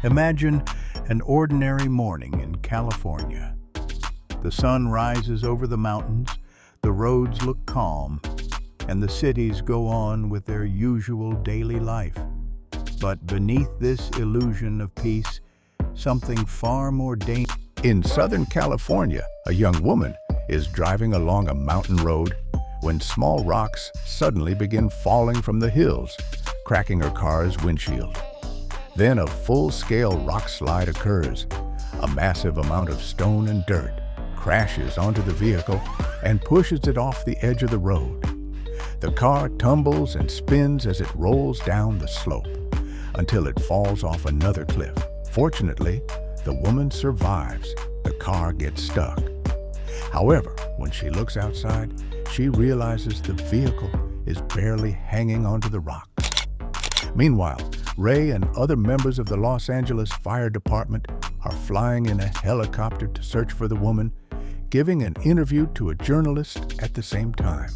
Imagine an ordinary morning in California. The sun rises over the mountains, the roads look calm, and the cities go on with their usual daily life. But beneath this illusion of peace, something far more dangerous. In Southern California, a young woman is driving along a mountain road when small rocks suddenly begin falling from the hills, cracking her car's windshield. Then a full-scale rock slide occurs. A massive amount of stone and dirt crashes onto the vehicle and pushes it off the edge of the road. The car tumbles and spins as it rolls down the slope until it falls off another cliff. Fortunately, the woman survives. The car gets stuck. However, when she looks outside, she realizes the vehicle is barely hanging onto the rocks. Meanwhile, Ray and other members of the Los Angeles Fire Department are flying in a helicopter to search for the woman, giving an interview to a journalist at the same time.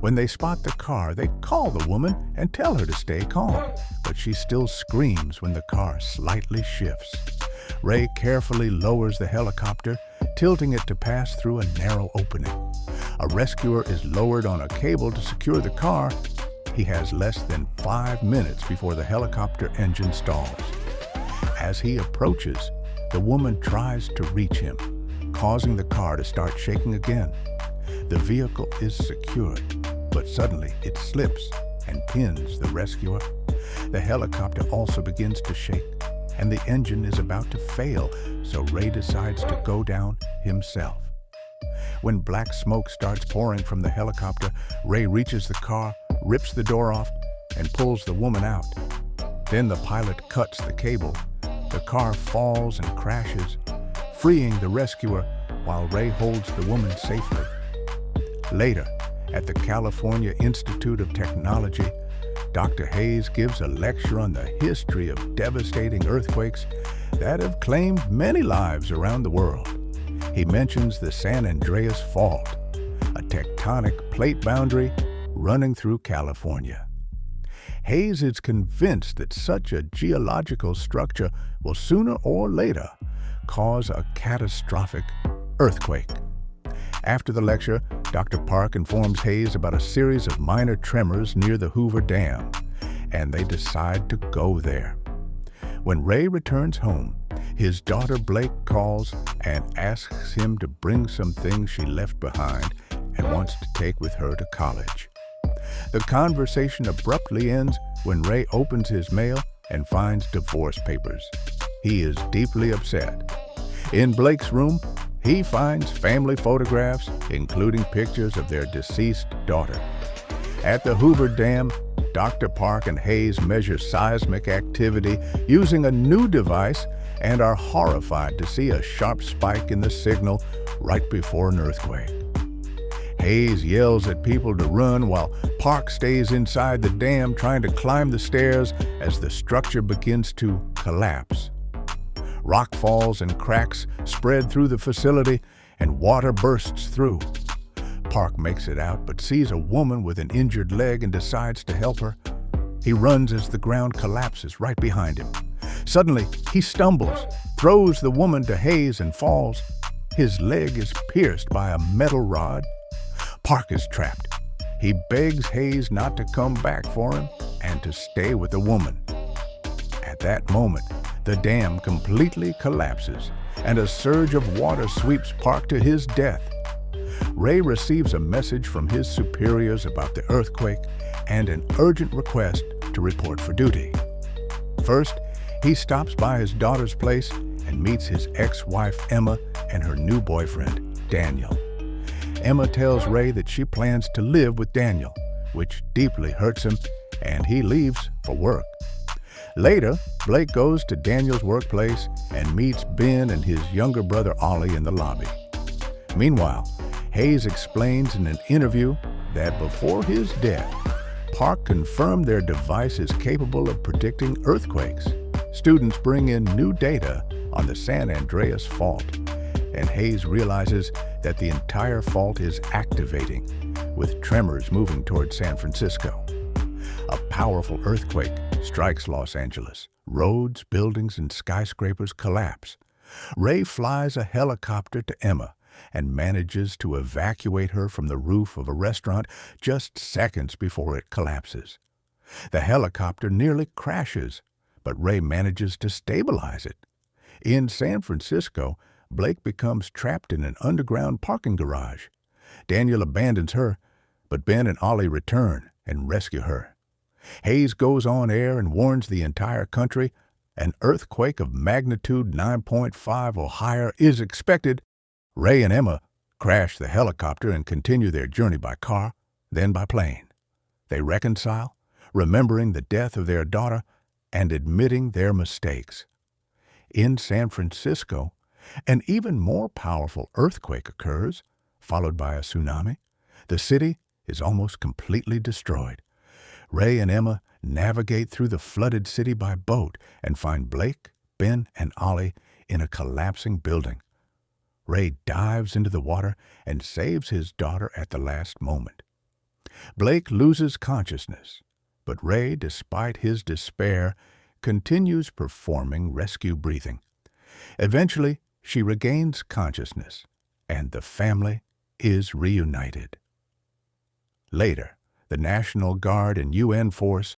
When they spot the car, they call the woman and tell her to stay calm, but she still screams when the car slightly shifts. Ray carefully lowers the helicopter, tilting it to pass through a narrow opening. A rescuer is lowered on a cable to secure the car. He has less than 5 minutes before the helicopter engine stalls. As he approaches, the woman tries to reach him, causing the car to start shaking again. The vehicle is secured, but suddenly it slips and pins the rescuer. The helicopter also begins to shake, and the engine is about to fail, so Ray decides to go down himself. When black smoke starts pouring from the helicopter, Ray reaches the car, rips the door off, and pulls the woman out. Then the pilot cuts the cable. The car falls and crashes, freeing the rescuer while Ray holds the woman safely. Later, at the California Institute of Technology, Dr. Hayes gives a lecture on the history of devastating earthquakes that have claimed many lives around the world. He mentions the San Andreas Fault, a tectonic plate boundary running through California. Hayes is convinced that such a geological structure will sooner or later cause a catastrophic earthquake. After the lecture, Dr. Park informs Hayes about a series of minor tremors near the Hoover Dam, and they decide to go there. When Ray returns home, his daughter Blake calls and asks him to bring some things she left behind and wants to take with her to college. The conversation abruptly ends when Ray opens his mail and finds divorce papers. He is deeply upset. In Blake's room, he finds family photographs, including pictures of their deceased daughter. At the Hoover Dam, Dr. Park and Hayes measure seismic activity using a new device and are horrified to see a sharp spike in the signal right before an earthquake. Hayes yells at people to run while Park stays inside the dam trying to climb the stairs as the structure begins to collapse. Rock falls and cracks spread through the facility and water bursts through. Park makes it out but sees a woman with an injured leg and decides to help her. He runs as the ground collapses right behind him. Suddenly, he stumbles, throws the woman to Hayes and falls. His leg is pierced by a metal rod. Park is trapped. He begs Hayes not to come back for him and to stay with the woman. At that moment, the dam completely collapses and a surge of water sweeps Park to his death. Ray receives a message from his superiors about the earthquake and an urgent request to report for duty. First, he stops by his daughter's place and meets his ex-wife Emma and her new boyfriend, Daniel. Emma tells Ray that she plans to live with Daniel, which deeply hurts him, and he leaves for work. Later, Blake goes to Daniel's workplace and meets Ben and his younger brother Ollie in the lobby. Meanwhile, Hayes explains in an interview that before his death, Park confirmed their device is capable of predicting earthquakes. Students bring in new data on the San Andreas Fault, and Hayes realizes that the entire fault is activating, with tremors moving toward San Francisco. A powerful earthquake strikes Los Angeles, Roads, buildings, and skyscrapers collapse. Ray flies a helicopter to Emma and manages to evacuate her from the roof of a restaurant just seconds before it collapses. The helicopter nearly crashes, but Ray manages to stabilize it. In San Francisco, Blake becomes trapped in an underground parking garage. Daniel abandons her, but Ben and Ollie return and rescue her. Hayes goes on air and warns the entire country an earthquake of magnitude 9.5 or higher is expected. Ray and Emma crash the helicopter and continue their journey by car, then by plane. They reconcile, remembering the death of their daughter and admitting their mistakes. In San Francisco, an even more powerful earthquake occurs, followed by a tsunami. The city is almost completely destroyed. Ray and Emma navigate through the flooded city by boat and find Blake, Ben, and Ollie in a collapsing building. Ray dives into the water and saves his daughter at the last moment. Blake loses consciousness, but Ray, despite his despair, continues performing rescue breathing. Eventually, she regains consciousness, and the family is reunited. Later, the National Guard and UN force